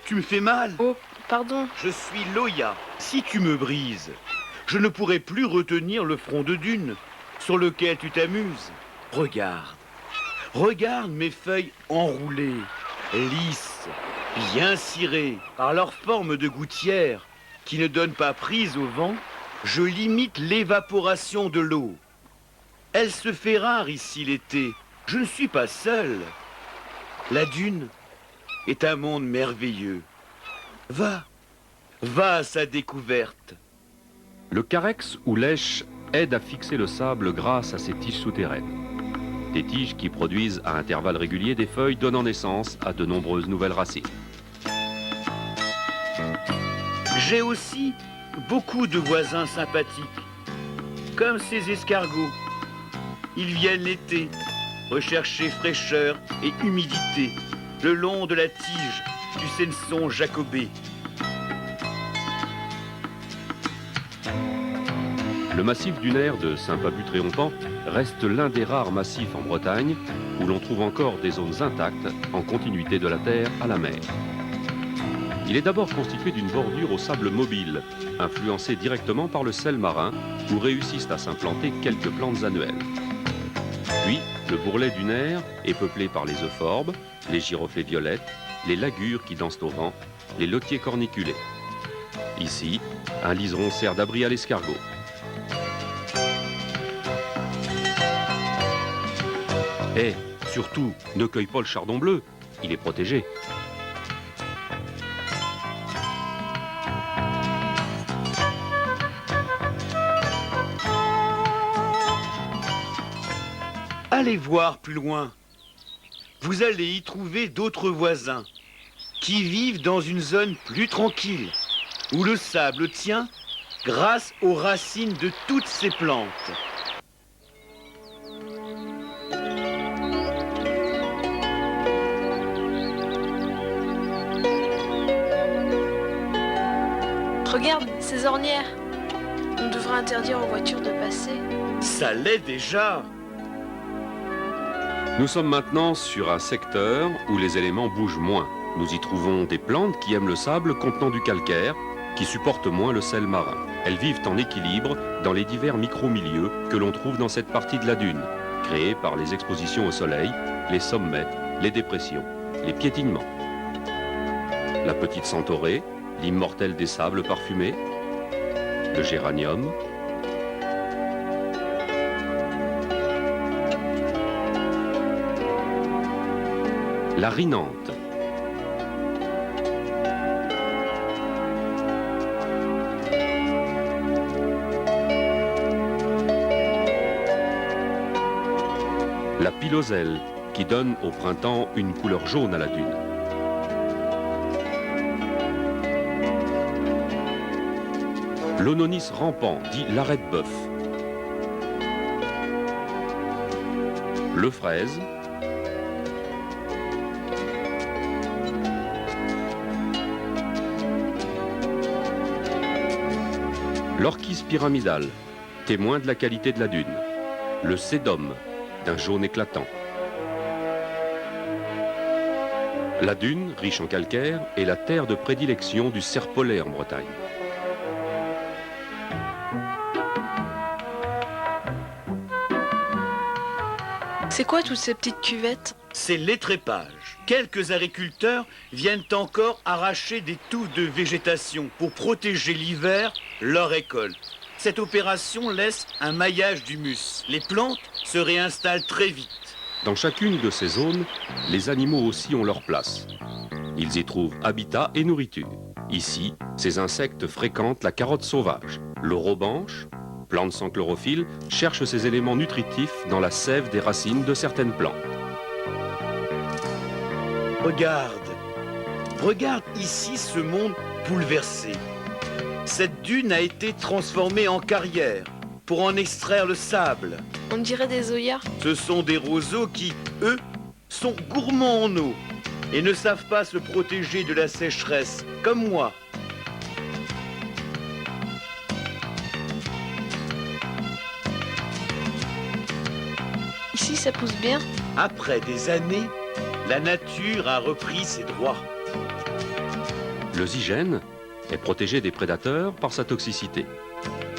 Tu me fais mal. Oh, pardon. Je suis Loya. Si tu me brises, je ne pourrai plus retenir le front de dune sur lequel tu t'amuses. Regarde. Regarde mes feuilles enroulées, lisses, bien cirées, par leur forme de gouttière qui ne donne pas prise au vent. Je limite l'évaporation de l'eau. Elle se fait rare ici l'été. Je ne suis pas seul. La dune est un monde merveilleux. Va à sa découverte. Le carex ou lèche aide à fixer le sable grâce à ses tiges souterraines. Des tiges qui produisent à intervalles réguliers des feuilles donnant naissance à de nombreuses nouvelles racines. J'ai aussi beaucoup de voisins sympathiques, comme ces escargots. Ils viennent l'été rechercher fraîcheur et humidité le long de la tige du Senson jacobé. Le massif dunaire de Saint-Papus-Tréonpan reste l'un des rares massifs en Bretagne où l'on trouve encore des zones intactes en continuité de la terre à la mer. Il est d'abord constitué d'une bordure au sable mobile, influencée directement par le sel marin, où réussissent à s'implanter quelques plantes annuelles. Puis, le bourrelet dunaire est peuplé par les euphorbes, les giroflées violettes, les lagures qui dansent au vent, les lotiers corniculés. Ici, un liseron sert d'abri à l'escargot. Et, surtout, ne cueille pas le chardon bleu, il est protégé. Allez voir plus loin. Vous allez y trouver d'autres voisins qui vivent dans une zone plus tranquille, où le sable tient grâce aux racines de toutes ces plantes. Regarde, ces ornières. On devrait interdire aux voitures de passer. Ça l'est déjà. Nous sommes maintenant sur un secteur où les éléments bougent moins. Nous y trouvons des plantes qui aiment le sable contenant du calcaire, qui supportent moins le sel marin. Elles vivent en équilibre dans les divers micro-milieux que l'on trouve dans cette partie de la dune, créés par les expositions au soleil, les sommets, les dépressions, les piétinements. La petite centaurée, l'immortel des sables parfumés, le géranium, la rhinanthe, la piloselle qui donne au printemps une couleur jaune à la dune. L'ononis rampant, dit l'arrête-bœuf. Le fraise. L'orchis pyramidale, témoin de la qualité de la dune. Le sédum, d'un jaune éclatant. La dune, riche en calcaire, est la terre de prédilection du serpolet en Bretagne. C'est quoi toutes ces petites cuvettes? C'est l'étrépage. Quelques agriculteurs viennent encore arracher des touffes de végétation pour protéger l'hiver leur récolte. Cette opération laisse un maillage d'humus. Les plantes se réinstallent très vite. Dans chacune de ces zones, les animaux aussi ont leur place. Ils y trouvent habitat et nourriture. Ici, ces insectes fréquentent la carotte sauvage. L'orobanche, plante sans chlorophylle, cherche ces éléments nutritifs dans la sève des racines de certaines plantes. Regarde ici ce monde bouleversé. Cette dune a été transformée en carrière pour en extraire le sable. On dirait des zoyas. Ce sont des roseaux qui, eux, sont gourmands en eau et ne savent pas se protéger de la sécheresse, comme moi. Ici, ça pousse bien. Après des années, la nature a repris ses droits. Le zygène est protégé des prédateurs par sa toxicité.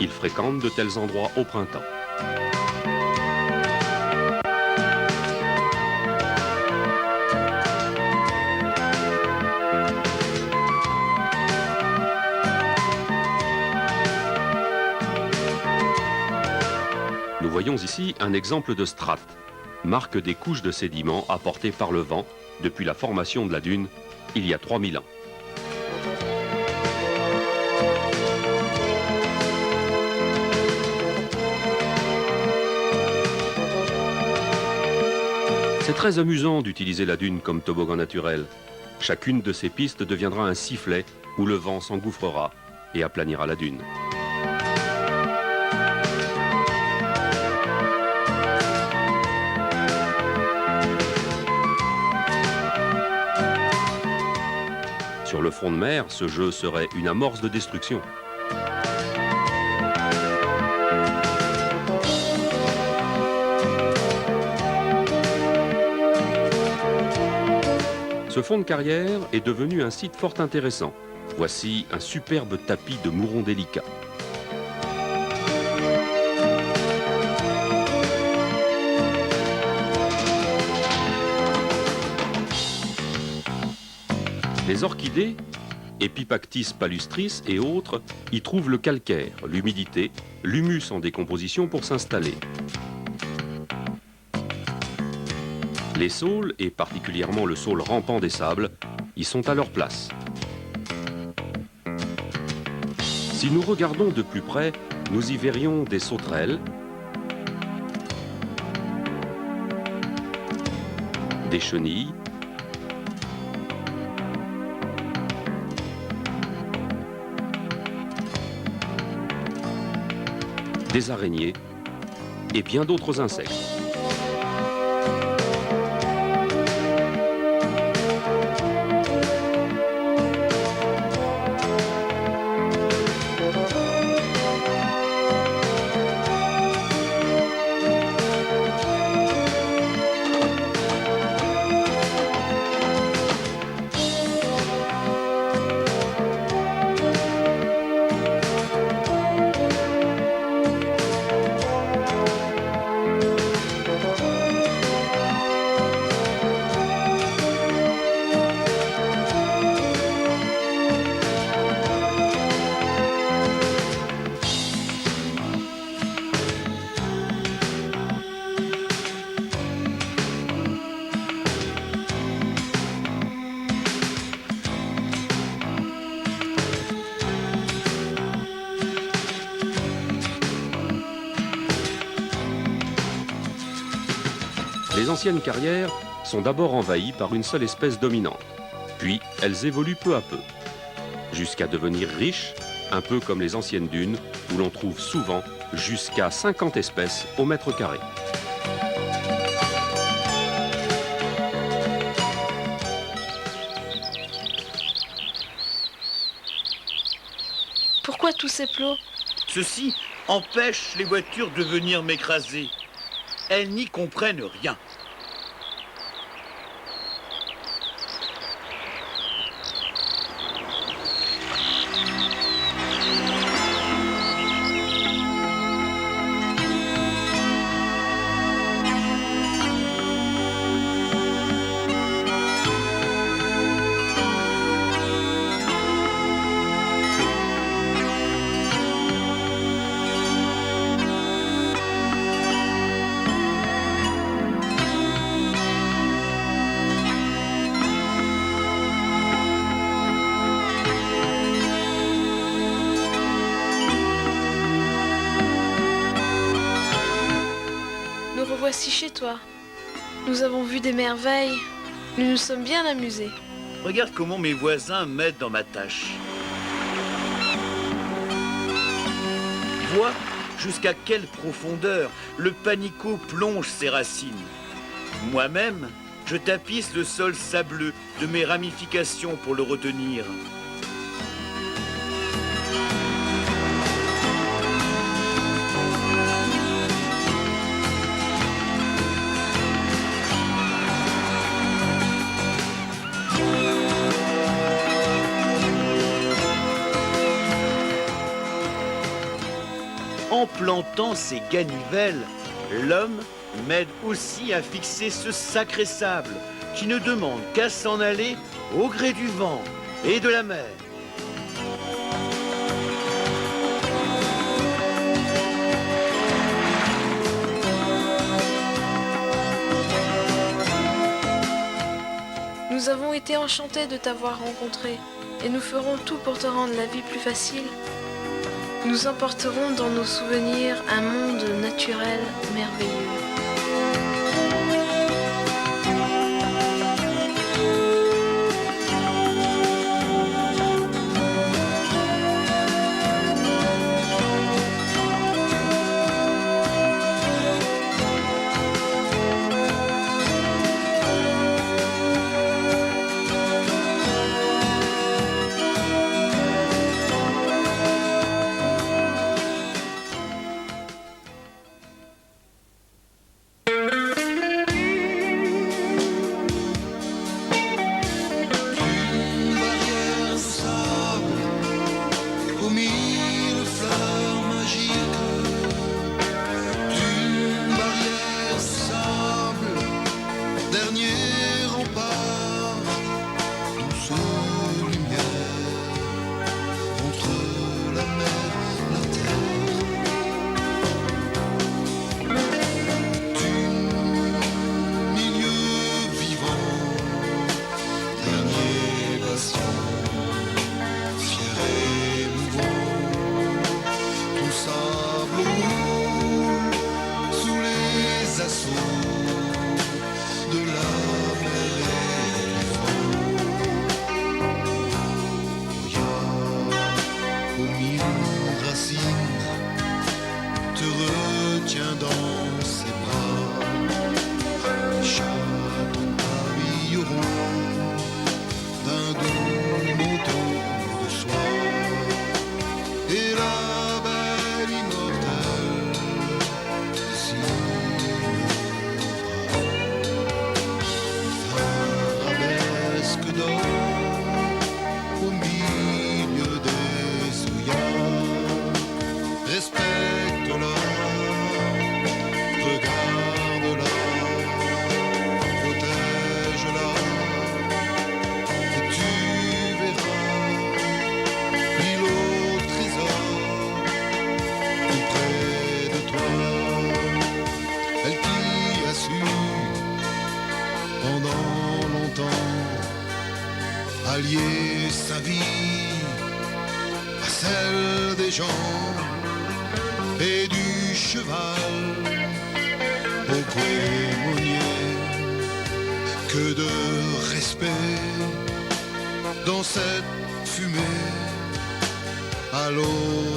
Il fréquente de tels endroits au printemps. Nous voyons ici un exemple de strate, marque des couches de sédiments apportées par le vent depuis la formation de la dune il y a 3000 ans. C'est très amusant d'utiliser la dune comme toboggan naturel. Chacune de ces pistes deviendra un sifflet où le vent s'engouffrera et aplanira la dune. Sur le front de mer, ce jeu serait une amorce de destruction. Ce fond de carrière est devenu un site fort intéressant. Voici un superbe tapis de mourons délicats. Les orchidées, Epipactis palustris et autres, y trouvent le calcaire, l'humidité, l'humus en décomposition pour s'installer. Les saules, et particulièrement le saule rampant des sables, y sont à leur place. Si nous regardons de plus près, nous y verrions des sauterelles, des chenilles, des araignées et bien d'autres insectes. Les anciennes carrières sont d'abord envahies par une seule espèce dominante, puis elles évoluent peu à peu, jusqu'à devenir riches, un peu comme les anciennes dunes, où l'on trouve souvent jusqu'à 50 espèces au mètre carré. Pourquoi tous ces plots? Ceci empêche les voitures de venir m'écraser. Elles n'y comprennent rien. Voici chez toi. Nous avons vu des merveilles. Nous nous sommes bien amusés. Regarde comment mes voisins m'aident dans ma tâche. Vois jusqu'à quelle profondeur le panicaut plonge ses racines. Moi-même, je tapisse le sol sableux de mes ramifications pour le retenir. En plantant ces ganivelles, l'homme m'aide aussi à fixer ce sacré sable qui ne demande qu'à s'en aller au gré du vent et de la mer. Nous avons été enchantés de t'avoir rencontré et nous ferons tout pour te rendre la vie plus facile. Nous emporterons dans nos souvenirs un monde naturel merveilleux. Allier sa vie à celle des gens et du cheval au goémonier. Que de respect dans cette fumée à l'eau